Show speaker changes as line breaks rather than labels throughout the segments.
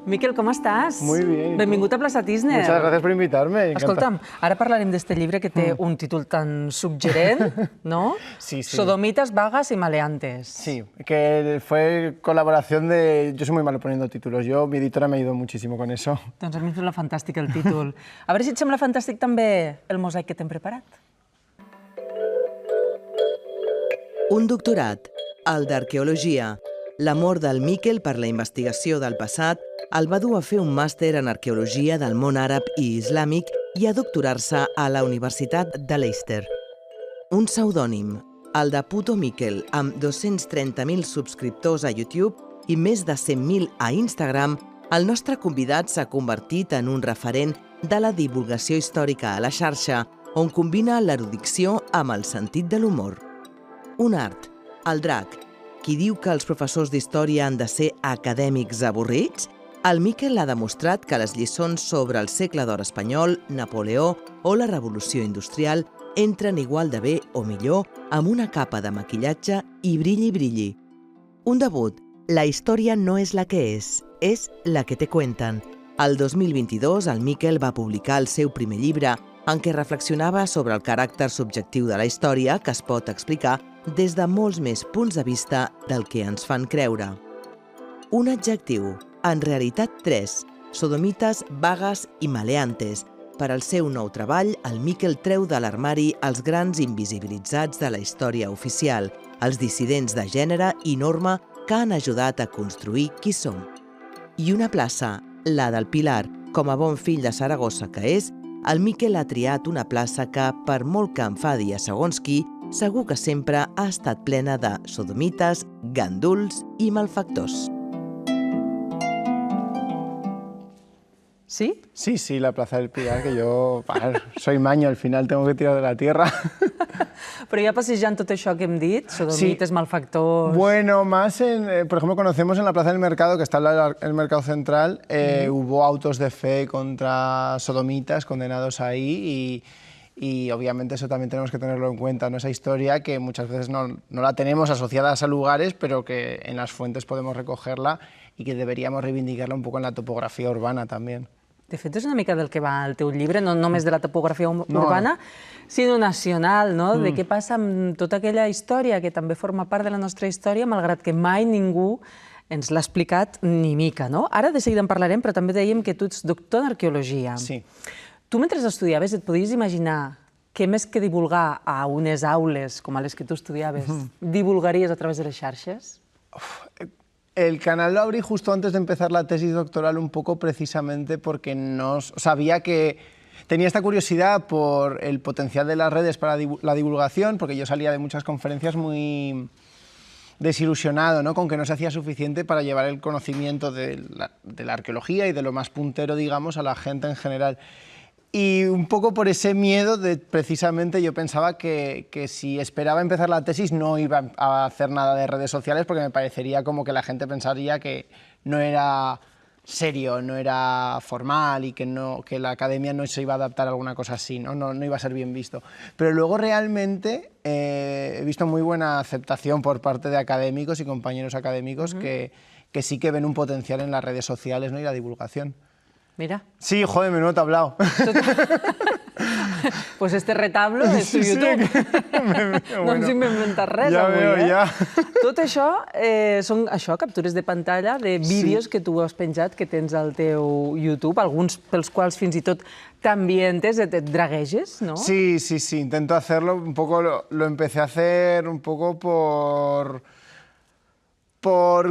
Miquel, com estàs?
Muy bien.
Benvingut a Plaça Tisner.
Muchas gracias por invitarme.
Escolta'm, ara parlarem d'este llibre que té un títol tan suggerent, ¿no?
Sí, sí.
Sodomitas, vagas y maleantes.
Sí, que fue colaboración de... Yo soy muy malo poniendo títulos. Mi editora me ha ayudado muchísimo con eso.
Doncs a mi em sembla fantàstic el títol. A veure si et sembla fantàstic també el mosaic que t'hem preparat.
Un doctorat, el d'Arqueologia. L'amor del Miquel per la investigació del passat el va dur a fer un màster en Arqueologia del món àrab i islàmic i a doctorar-se a la Universitat de Leicester. Un pseudònim, el de Puto Miquel, amb 230.000 subscriptors a YouTube i més de 100.000 a Instagram, el nostre convidat s'ha convertit en un referent de la divulgació històrica a la xarxa, on combina l'erudició amb el sentit de l'humor. Un art, el drac. Qui diu que els professors d'història han de ser acadèmics avorrits? El Miquel ha demostrat que les lliçons sobre el segle d'or espanyol, Napoleó o la Revolució Industrial entren igual de bé o millor amb una capa de maquillatge i brilli. Un debut. La història no és la que és la que te cuenten. El 2022, el Miquel va publicar el seu primer llibre, en què reflexionava sobre el caràcter subjectiu de la història que es pot explicar des de molts més punts de vista del que ens fan creure. Un adjectiu, en realitat 3, sodomites, vagues i maleantes. Per al seu nou treball, el Miquel treu de l'armari els grans invisibilitzats de la història oficial, els dissidents de gènere i norma que han ajudat a construir qui som. I una plaça, la del Pilar, com a bon fill de Saragossa que és, el Miquel ha triat una plaça que, per molt que enfadi a segons qui, segur que sempre ha estat plena de sodomites, ganduls i malfactors.
Sí?
Sí, la Plaza del Pilar, que yo soy maño, al final tengo que tirar de la tierra.
Però ja passejant tot això que hem dit, sodomites, malfactors...
Bueno, más por ejemplo, conocemos en la Plaza del Mercado, que está el Mercado Central, hubo autos de fe contra sodomitas condenados ahí y obviamente eso también tenemos que tenerlo en cuenta, ¿no? Esa historia que muchas veces no la tenemos asociada a lugares, pero que en las fuentes podemos recogerla y que deberíamos reivindicarla un poco en la topografía urbana también.
De fet, és una mica del que va el teu llibre, no només de la topografia urbana, sinó nacional, no? De què passa amb tota aquella història que també forma part de la nostra història, malgrat que mai ningú ens l'ha explicat ni mica, no? Ara de seguida en parlarem, però també dèiem que tu ets doctor en arqueologia.
Sí.
Tu, mentre estudiaves, et podies imaginar que més que divulgar a unes aules com a les que tu estudiaves, divulgaries a través de les xarxes?
El canal lo abrí justo antes de empezar la tesis doctoral, un poco precisamente porque sabía que tenía esta curiosidad por el potencial de las redes para la divulgación, porque yo salía de muchas conferencias muy desilusionado, ¿no? Con que no se hacía suficiente para llevar el conocimiento de la arqueología y de lo más puntero, digamos, a la gente en general. Y un poco por ese miedo, precisamente yo pensaba que si esperaba empezar la tesis no iba a hacer nada de redes sociales porque me parecería como que la gente pensaría que no era serio, no era formal y que la academia no se iba a adaptar a alguna cosa así, no iba a ser bien visto. Pero luego realmente he visto muy buena aceptación por parte de académicos y compañeros académicos que sí que ven un potencial en las redes sociales, ¿no? Y la divulgación.
Mira.
Sí, joder, menudo tablao.
Pues este retablo és tu YouTube. No ens hem inventat res avui, eh?
Ja.
Tot això són captures de pantalla de vídeos que tu has penjat, que tens al teu YouTube, alguns pels quals fins i tot t'ambientes, et dragueges, ¿no?
Sí, intento hacerlo un poco, lo empecé a hacer un poco por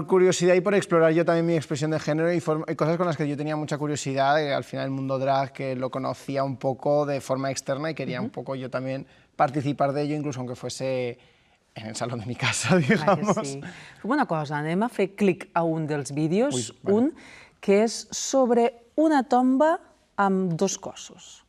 curiosidad y por explorar yo también mi expresión de género y cosas con las que yo tenía mucha curiosidad, al final el mundo drag que lo conocía un poco de forma externa y quería un poco yo también participar de ello, incluso aunque fuese en el salón de mi casa, digamos.
Sí. Una cosa, anem a fer clic a un dels vídeos, un que és sobre una tomba amb dos cossos.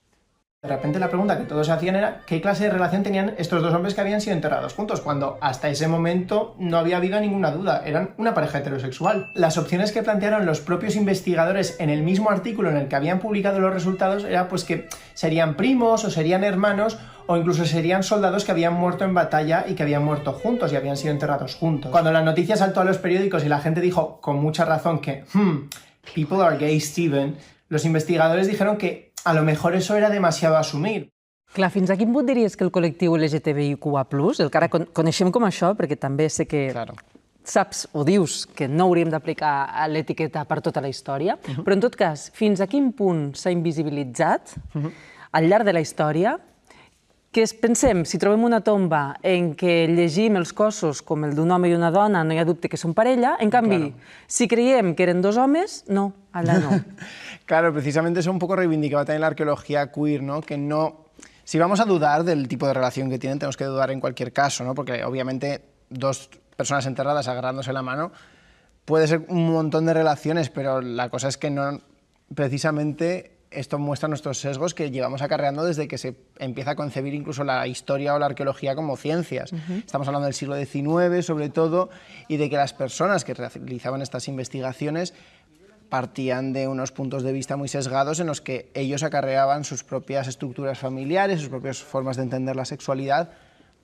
De repente la pregunta que todos hacían era ¿qué clase de relación tenían estos dos hombres que habían sido enterrados juntos? Cuando hasta ese momento no había habido ninguna duda, eran una pareja heterosexual. Las opciones que plantearon los propios investigadores en el mismo artículo en el que habían publicado los resultados era pues que serían primos o serían hermanos o incluso serían soldados que habían muerto en batalla y que habían muerto juntos y habían sido enterrados juntos. Cuando la noticia saltó a los periódicos y la gente dijo con mucha razón que People are gay, Steven, los investigadores dijeron que a lo mejor eso era demasiado asumir.
Clar, fins a quin punt diries que el col·lectiu LGTBIQA+, el que ara coneixem com això, perquè també sé que saps o dius que no hauríem d'aplicar l'etiqueta per tota la història, però en tot cas, fins a quin punt s'ha invisibilitzat al llarg de la història que pensem, si trobem una tomba en què llegim els cossos com el d'un home i una dona, no hi ha dubte que són parella, en canvi, si creiem que eren dos homes, no, allà no.
Claro, precisamente eso un poco reivindicaba también la arqueología queer, ¿no? Que no... Si vamos a dudar del tipo de relación que tienen, tenemos que dudar en cualquier caso, ¿no? Porque obviamente dos personas enterradas agarrándose la mano puede ser un montón de relaciones, pero la cosa es que no... Precisamente esto muestra nuestros sesgos que llevamos acarreando desde que se empieza a concebir incluso la historia o la arqueología como ciencias. Estamos hablando del siglo XIX, sobre todo, y de que las personas que realizaban estas investigaciones partían de unos puntos de vista muy sesgados en los que ellos acarreaban sus propias estructuras familiares, sus propias formas de entender la sexualidad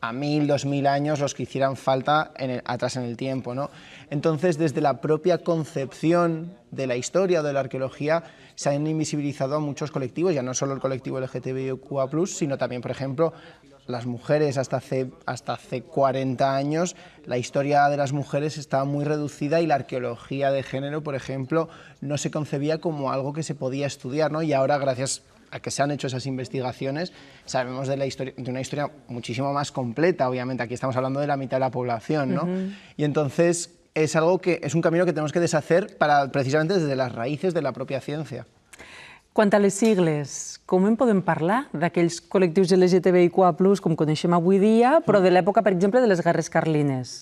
a 1000, 2000 años, los que hicieran falta atrás en el tiempo, ¿no? Entonces, desde la propia concepción de la historia o de la arqueología, se han invisibilizado a muchos colectivos, ya no solo el colectivo LGTBIQA+, sino también, por ejemplo, las mujeres. Hasta hace 40 años la historia de las mujeres estaba muy reducida y la arqueología de género, por ejemplo, no se concebía como algo que se podía estudiar, ¿no? Y ahora, gracias a que se han hecho esas investigaciones, sabemos de una historia muchísimo más completa, obviamente. Aquí estamos hablando de la mitad de la población, ¿no? Y entonces es algo que es un camino que tenemos que deshacer precisamente desde las raíces de la propia ciencia.
Quant a les sigles, com en podem parlar d'aquells col·lectius LGTBIQA+, com coneixem avui dia, però de l'època, per exemple, de les guerres carlines?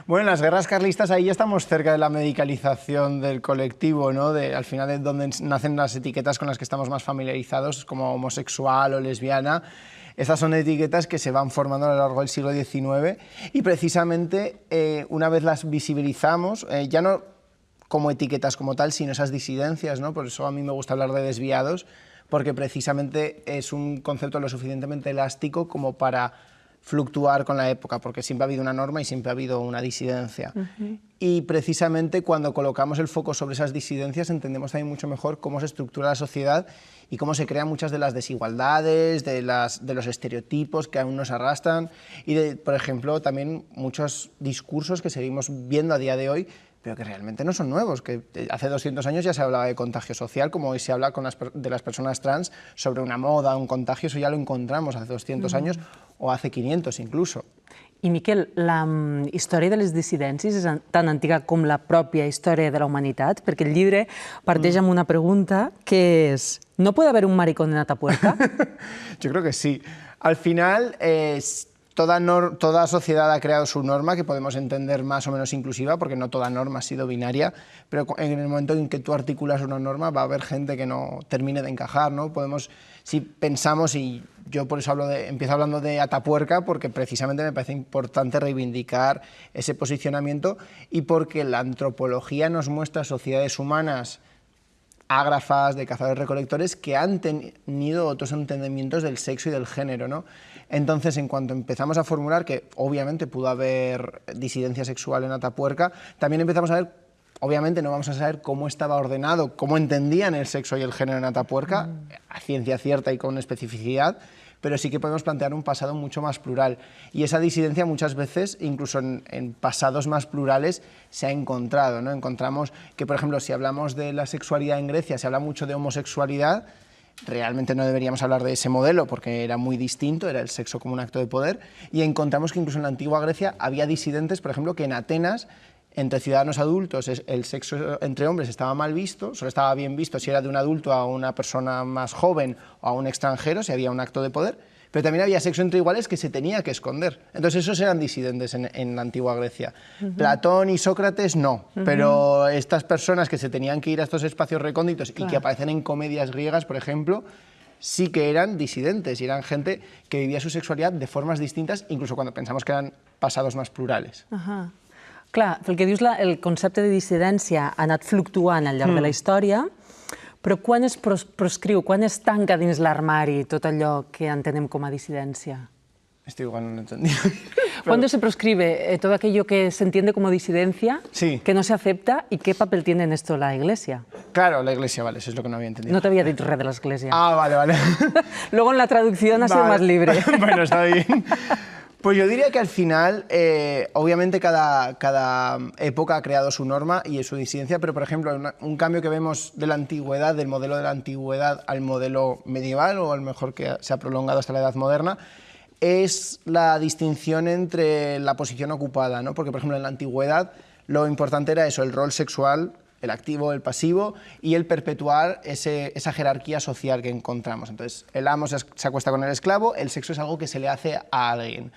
Bueno, en las guerras carlistas ahí ya estamos cerca de la medicalización del colectivo, ¿no? Al final es donde nacen las etiquetas con las que estamos más familiarizados, como homosexual o lesbiana. Estas son etiquetas que se van formando a lo largo del siglo XIX y precisamente una vez las visibilizamos, ya no como etiquetas como tal, sino esas disidencias, ¿no? Por eso a mí me gusta hablar de desviados, porque precisamente es un concepto lo suficientemente elástico como para fluctuar con la época, porque siempre ha habido una norma y siempre ha habido una disidencia. Y precisamente cuando colocamos el foco sobre esas disidencias entendemos también mucho mejor cómo se estructura la sociedad y cómo se crean muchas de las desigualdades, de los estereotipos que aún nos arrastran y, por ejemplo, también muchos discursos que seguimos viendo a día de hoy, pero que realmente no son nuevos, que hace 200 años ya se hablaba de contagio social, como hoy se habla de las personas trans sobre una moda, un contagio, eso ya lo encontramos hace 200 años o hace 500 incluso.
I Miquel, la història de les dissidències és tan antiga com la pròpia història de la humanitat, perquè el llibre parteix amb una pregunta que és: ¿no puede haber un maricón en Atapuerca?
Yo creo que sí. Al final, toda sociedad ha creado su norma, que podemos entender más o menos inclusiva, porque no toda norma ha sido binaria, pero en el momento en que tú articulas una norma va a haber gente que no termine de encajar, ¿no? Si pensamos, y yo por eso empiezo hablando de Atapuerca, porque precisamente me parece importante reivindicar ese posicionamiento y porque la antropología nos muestra sociedades humanas ágrafas, de cazadores-recolectores, que han tenido otros entendimientos del sexo y del género, ¿no? Entonces, en cuanto empezamos a formular que obviamente pudo haber disidencia sexual en Atapuerca, también empezamos a ver, obviamente no vamos a saber cómo estaba ordenado, cómo entendían el sexo y el género en Atapuerca, a ciencia cierta y con especificidad, pero sí que podemos plantear un pasado mucho más plural. Y esa disidencia muchas veces, incluso en pasados más plurales, se ha encontrado, ¿no? Encontramos que, por ejemplo, si hablamos de la sexualidad en Grecia, se habla mucho de homosexualidad, realmente no deberíamos hablar de ese modelo porque era muy distinto, era el sexo como un acto de poder, y encontramos que incluso en la antigua Grecia había disidentes, por ejemplo, que en Atenas, entre ciudadanos adultos, el sexo entre hombres estaba mal visto, solo estaba bien visto si era de un adulto a una persona más joven o a un extranjero, si había un acto de poder, pero también había sexo entre iguales que se tenía que esconder. Entonces esos eran disidentes en la antigua Grecia. Platón y Sócrates no, pero estas personas que se tenían que ir a estos espacios recónditos y que aparecen en comedias griegas, por ejemplo, sí que eran disidentes y eran gente que vivía su sexualidad de formas distintas, incluso cuando pensamos que eran pasados más plurales.
Clar, el que dius, el concepte de dissidència ha anat fluctuant al llarg de la història, però quan es proscriu, quan es tanca dins l'armari tot allò que entenem com a dissidència?
Esto igual no lo he entendido.
¿Cuándo se proscribe todo aquello que se entiende como disidencia,
Sí.
que no se acepta, y qué papel tiene en esto la Iglesia?
Claro, la Iglesia, vale, eso es lo que no había entendido.
No te había dicho res de la Iglesia.
Ah, vale, vale.
Luego en la traducción ha sido
Vale.
más libre.
Bueno, está bien. Pues yo diría que al final, obviamente cada época ha creado su norma y su disidencia, pero por ejemplo, un cambio que vemos de la antigüedad, del modelo de la antigüedad al modelo medieval, o al mejor que se ha prolongado hasta la Edad Moderna, es la distinción entre la posición ocupada, ¿no? Porque por ejemplo en la antigüedad lo importante era eso, el rol sexual, el activo, el pasivo, y el perpetuar esa jerarquía social que encontramos. Entonces, el amo se acuesta con el esclavo, el sexo es algo que se le hace a alguien.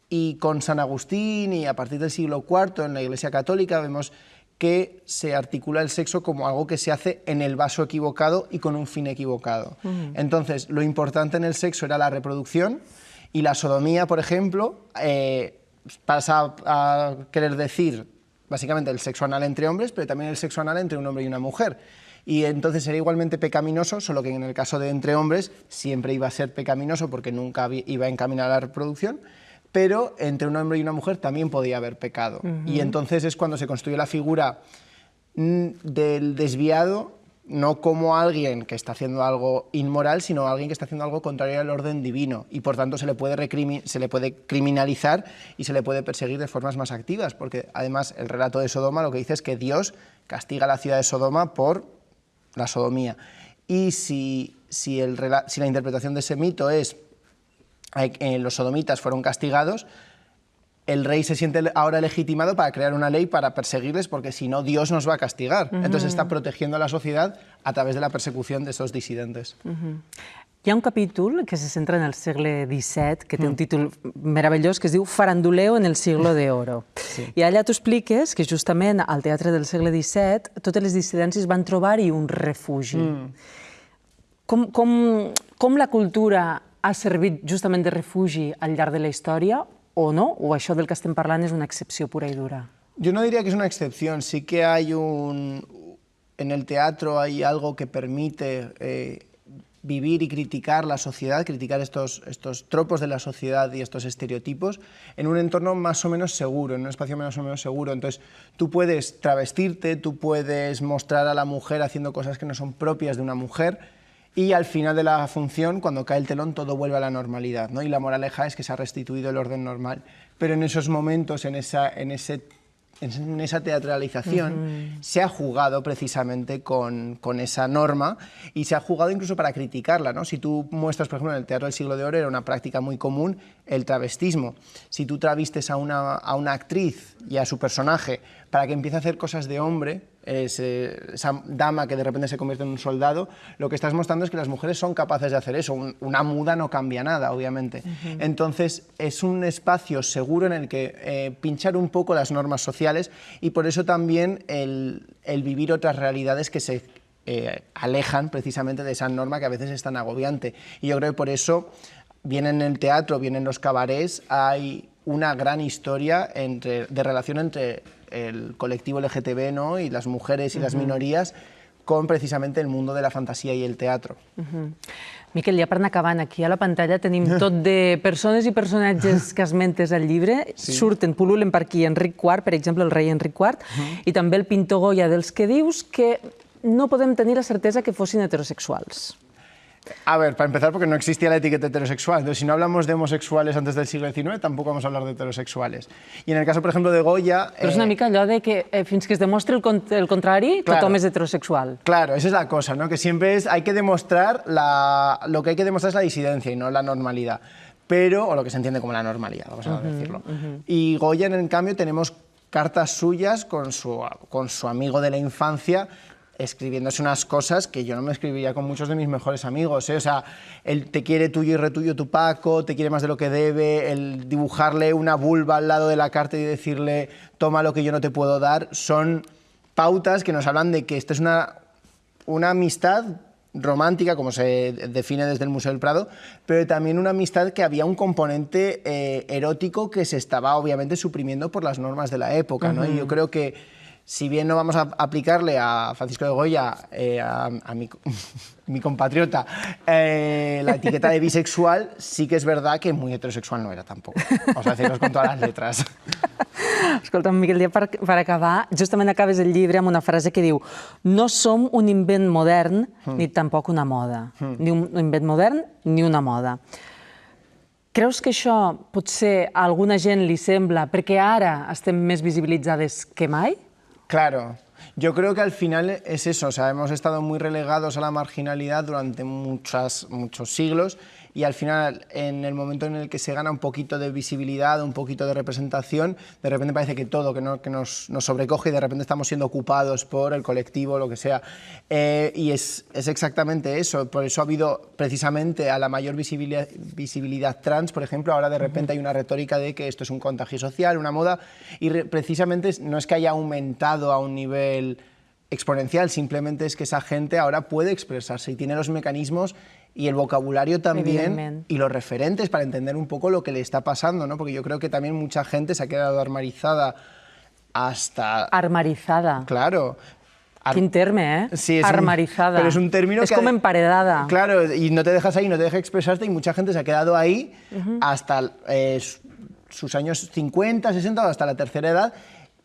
Y con San Agustín y a partir del siglo IV en la Iglesia Católica vemos que se articula el sexo como algo que se hace en el vaso equivocado y con un fin equivocado. Entonces, lo importante en el sexo era la reproducción, y la sodomía, por ejemplo, pasa a querer decir básicamente el sexo anal entre hombres, pero también el sexo anal entre un hombre y una mujer. Y entonces sería igualmente pecaminoso, solo que en el caso de entre hombres siempre iba a ser pecaminoso porque nunca iba a encaminar a la reproducción, pero entre un hombre y una mujer también podía haber pecado. Y entonces es cuando se construye la figura del desviado, no como alguien que está haciendo algo inmoral, sino alguien que está haciendo algo contrario al orden divino, y por tanto se le puede criminalizar y se le puede perseguir de formas más activas, porque además el relato de Sodoma lo que dice es que Dios castiga a la ciudad de Sodoma por la sodomía. Y si la interpretación de ese mito es que los sodomitas fueron castigados, el rey se siente ahora legitimado para crear una ley para perseguirles, porque si no, Dios nos va a castigar. Entonces está protegiendo a la societat a través de la persecució d'aquests dissidentes.
Hi ha un capítol que se centra en el segle XVII, que té un títol meravellós, que es diu Faranduleo en el siglo de oro. Sí. I allà t'ho expliques que justament al teatre del segle XVII totes les dissidències van trobar-hi un refugi. Com la cultura ha servit justament de refugi al llarg de la història, o no? O això del que estem parlant és una excepció pura y dura?
Yo no diría que es una excepción, sí que hay en el teatro hay algo que permite vivir y criticar la sociedad, criticar estos tropos de la sociedad y estos estereotipos en un entorno más o menos seguro, en un espacio más o menos seguro. Entonces, tú puedes travestirte, tú puedes mostrar a la mujer haciendo cosas que no son propias de una mujer, y al final de la función, cuando cae el telón, todo vuelve a la normalidad, ¿no? Y la moraleja es que se ha restituido el orden normal. Pero en esos momentos, en esa teatralización, se ha jugado precisamente con esa norma, y se ha jugado incluso para criticarla, ¿no? Si tú muestras, por ejemplo, en el Teatro del Siglo de Oro era una práctica muy común el travestismo. Si tú travestes a una actriz y a su personaje para que empiece a hacer cosas de hombre, esa dama que de repente se convierte en un soldado, lo que estás mostrando es que las mujeres son capaces de hacer eso. Una muda no cambia nada, obviamente. Entonces, es un espacio seguro en el que pinchar un poco las normas sociales, y por eso también el vivir otras realidades que se alejan precisamente de esa norma que a veces es tan agobiante. Y yo creo que por eso, bien en el teatro, bien en los cabarets, hay una gran historia de relación entre el colectivo LGTB, ¿no? Y las mujeres y las minorías, con precisamente el mundo de la fantasía i el teatre.
Miquel, ja per anar acabant, aquí a la pantalla tenim tot de persones i personatges que esmentes al llibre. Surten, pul·lulen per aquí Enric IV, per exemple, el rei Enric IV, i també el pintor Goya, dels que dius que no podem tenir la certesa que fossin heterosexuals.
A ver, para empezar, porque no existía la etiqueta heterosexual. Entonces, si no hablamos de homosexuales antes del siglo XIX, tampoco vamos a hablar de heterosexuales. Y en el caso, por ejemplo, de Goya...
Però és una mica allò de que fins que es demostri el contrari, tothom és heterosexual.
Claro, esa es la cosa, ¿no? Que siempre hay que demostrar, lo que hay que demostrar es la disidencia y no la normalidad. Pero, o lo que se entiende como la normalidad, vamos a decirlo. Y Goya, en cambio, tenemos cartas suyas con su amigo de la infancia, escribiéndose unas cosas que yo no me escribiría con muchos de mis mejores amigos, ¿eh? O sea, él te quiere tuyo y retuyo tu Paco, te quiere más de lo que debe, el dibujarle una vulva al lado de la carta y decirle toma lo que yo no te puedo dar, son pautas que nos hablan de que esto es una amistad romántica, como se define desde el Museo del Prado, pero también una amistad que había un componente erótico que se estaba obviamente suprimiendo por las normas de la época, ¿no? Y yo creo que si bien no vamos a aplicarle a Francisco de Goya, a mi compatriota, la etiqueta de bisexual, sí que és verdad que muy heterosexual no era tampoc. Vamos a decirnos con todas las letras.
Escolta, Miquel, ja per acabar, justament acabes el llibre amb una frase que diu: no som un invent modern ni tampoc una moda. Ni un invent modern ni una moda. Creus que això potser a alguna gent li sembla perquè ara estem més visibilitzades que mai?
Claro, yo creo que al final es eso, o sea, hemos estado muy relegados a la marginalidad durante muchos siglos y al final, en el momento en el que se gana un poquito de visibilidad, un poquito de representación, de repente parece que todo, que nos sobrecoge y de repente estamos siendo ocupados por el colectivo, lo que sea. Y es exactamente eso, por eso ha habido precisamente a la mayor visibilidad trans, por ejemplo, ahora de repente hay una retórica de que esto es un contagio social, una moda, y precisamente no es que haya aumentado a un nivel exponencial, simplemente es que esa gente ahora puede expresarse y tiene los mecanismos y el vocabulario también y los referentes para entender un poco lo que le está pasando, ¿no? Porque yo creo que también mucha gente se ha quedado armarizada hasta...
Armarizada.
Claro.
Quin terme, eh?
Sí,
armarizada.
Pero es un término
es como emparedada.
Claro, y no te dejas ahí, no te deja expresarte y mucha gente se ha quedado ahí hasta sus años 50, 60 o hasta la tercera edad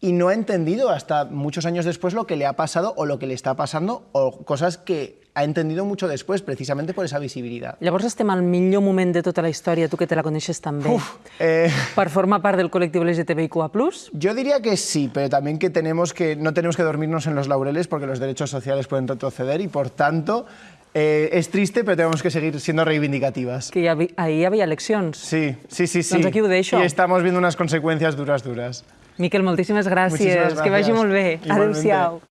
y no ha entendido hasta muchos años después lo que le ha pasado o lo que le está pasando o cosas que ha entendido mucho después, precisamente por esa visibilidad.
Llavors estem al millor moment de tota la història, tu que te la coneixes tan bé, per formar part del col·lectiu LGTBIQA+.
Yo diría que sí, pero también que no tenemos que dormirnos en los laureles porque los derechos sociales pueden retroceder y, por tanto, es triste, pero tenemos que seguir siendo reivindicativas.
Que ahir hi havia eleccions.
Sí.
Doncs aquí ho deixo.
Y estamos viendo unas consecuencias duras.
Miquel, moltíssimes gràcies. Que vagi molt bé. Adéu-siau.